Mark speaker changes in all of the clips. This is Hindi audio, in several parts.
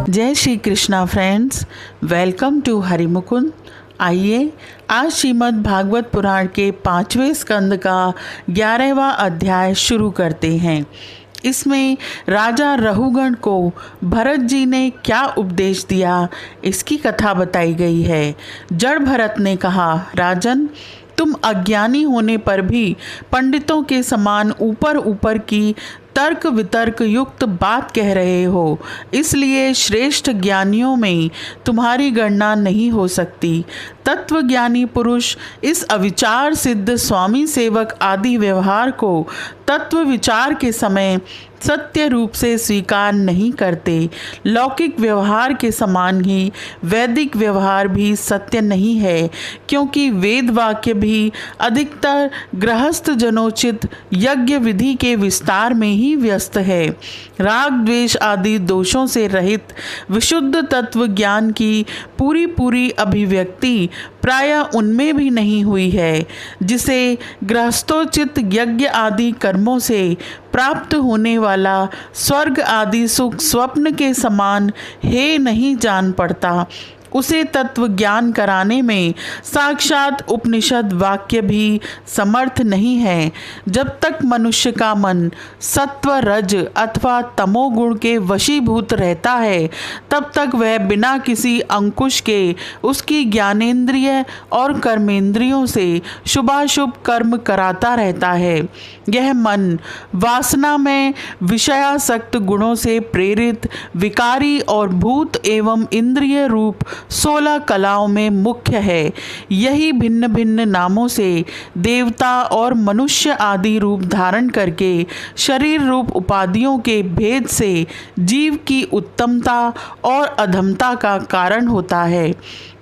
Speaker 1: जय Shri Krishna friends, welcome to Harimukund. आइए आज श्रीमद् भागवत पुराण के 5वें स्कंद का 11वां अध्याय शुरू करते हैं। इसमें राजा रहुगण को भरत जी ने क्या उपदेश दिया, इसकी कथा बताई गई है। जड़ भरत ने कहा, राजन, तुम अज्ञानी होने पर भी पंडितों के समान ऊपर ऊपर की तर्क वितर्क युक्त बात कह रहे हो, इसलिए श्रेष्ठ ज्ञानियों में तुम्हारी गणना नहीं हो सकती। तत्वज्ञानी पुरुष इस अविचार सिद्ध स्वामी सेवक आदि व्यवहार को तत्व विचार के समय सत्य रूप से स्वीकार नहीं करते। लौकिक व्यवहार के समान ही वैदिक व्यवहार भी सत्य नहीं है, क्योंकि वेद वाक्य भी अधिकतर गृहस्थ जनोचित यज्ञ विधि के विस्तार में ही व्यस्त है। राग द्वेष आदि दोषों से रहित विशुद्ध तत्व ज्ञान की पूरी अभिव्यक्ति प्रायः उनमें भी नहीं हुई है, जिसे गृहस्थोचित यज्ञ आदि कर्मों से प्राप्त होने वाला स्वर्ग आदि सुख स्वप्न के समान है नहीं जान पड़ता। उसे तत्व ज्ञान कराने में साक्षात उपनिषद वाक्य भी समर्थ नहीं है। जब तक मनुष्य का मन सत्व रज अथवा तमोगुण के वशीभूत रहता है, तब तक वह बिना किसी अंकुश के उसकी ज्ञानेंद्रिय और कर्मेंद्रियों से शुभाशुभ कर्म कराता रहता है। यह मन वासना में विषयासक्त गुणों से प्रेरित विकारी और भूत एवं इंद्रिय रूप 16 कलाओं में मुख्य है। यही भिन्न भिन्न नामों से देवता और मनुष्य आदि रूप धारण करके शरीर रूप उपाधियों के भेद से जीव की उत्तमता और अधमता का कारण होता है।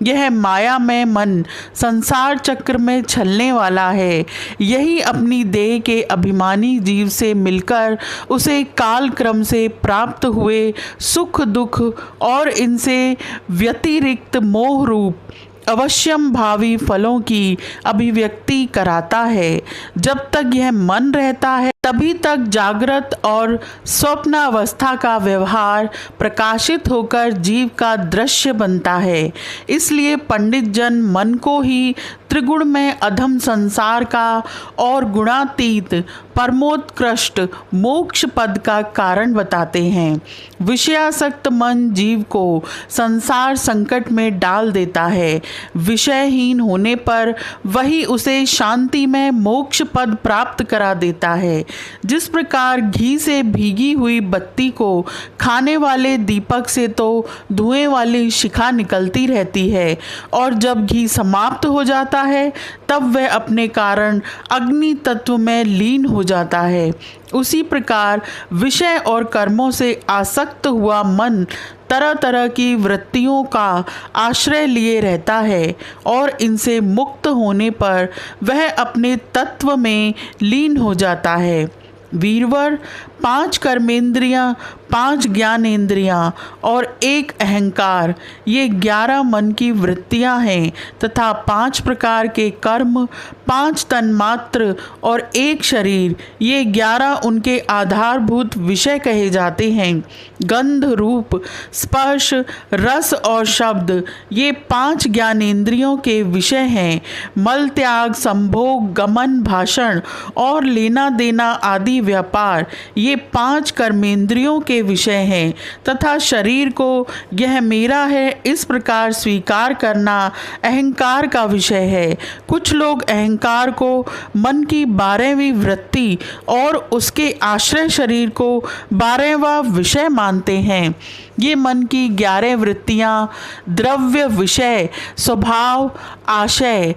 Speaker 1: यह माया में मन संसार चक्र में छलने वाला है। यही अपनी देह के अभिमानी जीव से मिलकर उसे काल क्रम से प्राप्त हुए सुख दुख और इनसे व्यतिरिक्त मोह रूप अवश्यम भावी फलों की अभिव्यक्ति कराता है। जब तक यह मन रहता है, तभी तक जागृत और स्वप्न अवस्था का व्यवहार प्रकाशित होकर जीव का दृश्य बनता है। इसलिए पंडित जन मन को ही त्रिगुण में अधम संसार का और गुणातीत परमोत्कृष्ट मोक्ष पद का कारण बताते हैं। विषयासक्त मन जीव को संसार संकट में डाल देता है। विषयहीन होने पर वही उसे शांति में मोक्ष पद प्राप्त करा देता है। जिस प्रकार घी से भीगी हुई बत्ती को खाने वाले दीपक से तो धुएं वाली शिखा निकलती रहती है, और जब घी समाप्त हो जाता है तब वह अपने कारण अग्नि तत्व में लीन हो जाता है। उसी प्रकार विषय और कर्मों से आसक्त हुआ मन तरह तरह की वृत्तियों का आश्रय लिए रहता है, और इनसे मुक्त होने पर वह अपने तत्व में लीन हो जाता है। वीरवर, 5 कर्मेंद्रियां, 5 ज्ञानेंद्रियां और 1 अहंकार, ये 11 मन की वृत्तियां हैं तथा 5 प्रकार के कर्म, 5 तन्मात्र और 1 शरीर, ये 11 उनके आधारभूत विषय कहे जाते हैं। गंध, रूप, स्पर्श, रस और शब्द, ये 5 ज्ञानेंद्रियों के विषय हैं। मल त्याग, संभोग, गमन, भाषण और लेना देना आदि व्यापार, ये 5 कर्मेंद्रियों के विषय हैं तथा शरीर को यह मेरा है इस प्रकार स्वीकार करना अहंकार का विषय है। कुछ लोग अहंकार को मन की 12वीं वृत्ति और उसके आश्रय शरीर को 12वां विषय मानते हैं। ये मन की 11 वृत्तियां द्रव्य, विषय, स्वभाव, आशय,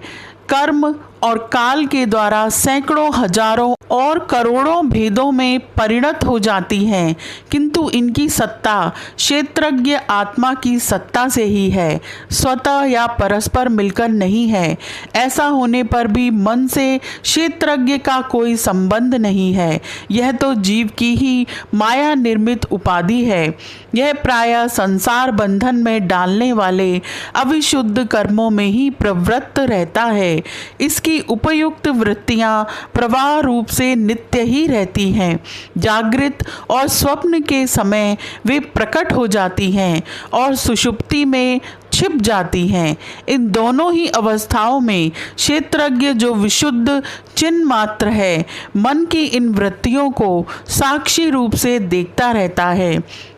Speaker 1: कर्म और काल के द्वारा सैकड़ों, हजारों और करोड़ों भेदों में परिणत हो जाती हैं, किंतु इनकी सत्ता क्षेत्रज्ञ आत्मा की सत्ता से ही है, स्वतः या परस्पर मिलकर नहीं है। ऐसा होने पर भी मन से क्षेत्रज्ञ का कोई संबंध नहीं है। यह तो जीव की ही माया निर्मित उपाधि है। यह प्रायः संसार बंधन में डालने वाले अविशुद्ध कर्मों में ही प्रवृत्त रहता है। इसके की उपयुक्त वृत्तियां प्रवाह रूप से नित्य ही रहती हैं। जागृत और स्वप्न के समय वे प्रकट हो जाती हैं और सुषुप्ति में छिप जाती हैं। इन दोनों ही अवस्थाओं में क्षेत्रज्ञ जो विशुद्ध चिन्ह मात्र है, मन की इन वृत्तियों को साक्षी रूप से देखता रहता है।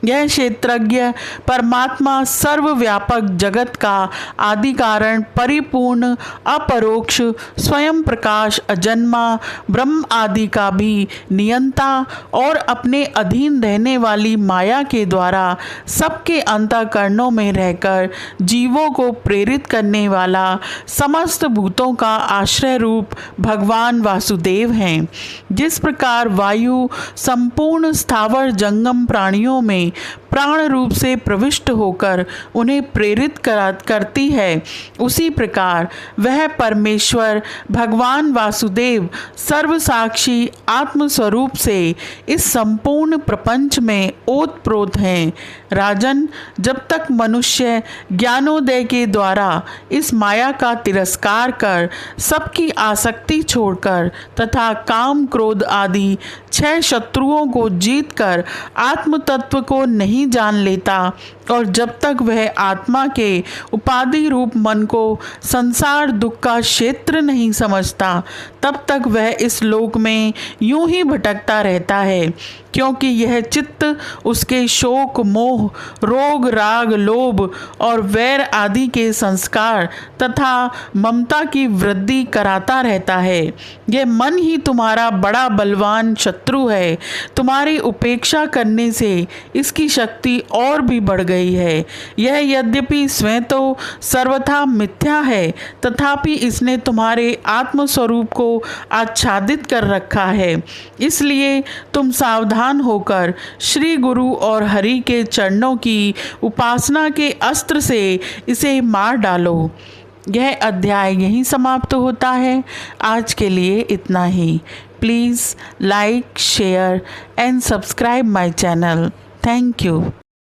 Speaker 1: यह क्षेत्रज्ञ परमात्मा सर्वव्यापक जगत का आदि कारण, परिपूर्ण अपरोक्ष स्वयं प्रकाश, अजन्मा ब्रह्म आदि का भी नियंता और अपने अधीन रहने वाली माया के द्वारा सबके अंतःकरणों में रहकर जीवों को प्रेरित करने वाला समस्त भूतों का आश्रय रूप भगवान वासुदेव हैं। जिस प्रकार वायु संपूर्ण स्थावर जंगम प्राणियों में प्राण रूप से प्रविष्ट होकर उन्हें प्रेरित करती है, उसी प्रकार वह परमेश्वर भगवान वासुदेव सर्वसाक्षी आत्मस्वरूप से इस संपूर्ण प्रपंच में ओतप्रोत हैं। राजन, जब तक मनुष्य ज्ञानोदय के द्वारा इस माया का तिरस्कार कर सबकी आसक्ति छोड़कर तथा काम क्रोध आदि 6 शत्रुओं को जीतकर आत्म तत्व को नहीं जान लेता और जब तक वह आत्मा के उपाधि रूप मन को संसार दुख का क्षेत्र नहीं समझता, तब तक वह इस लोक में यूं ही भटकता रहता है, क्योंकि यह चित्त उसके शोक मोह रोग राग लोभ और वैर आदि के संस्कार तथा ममता की वृद्धि कराता रहता है। यह मन ही तुम्हारा बड़ा बलवान शत्रु है। तुम्हारी उपेक्षा करने से इसकी शक्ति और भी बढ़ गई है। यह यद्यपि स्वयं तो सर्वथा मिथ्या है, तथापि इसने तुम्हारे आत्मस्वरूप को आच्छादित कर रखा है। इसलिए तुम सावधान होकर श्री गुरु और हरि के चरणों की उपासना के अस्त्र से इसे मार डालो। यह अध्याय यहीं समाप्त होता है। आज के लिए इतना ही। Please like, share and subscribe my channel. Thank you.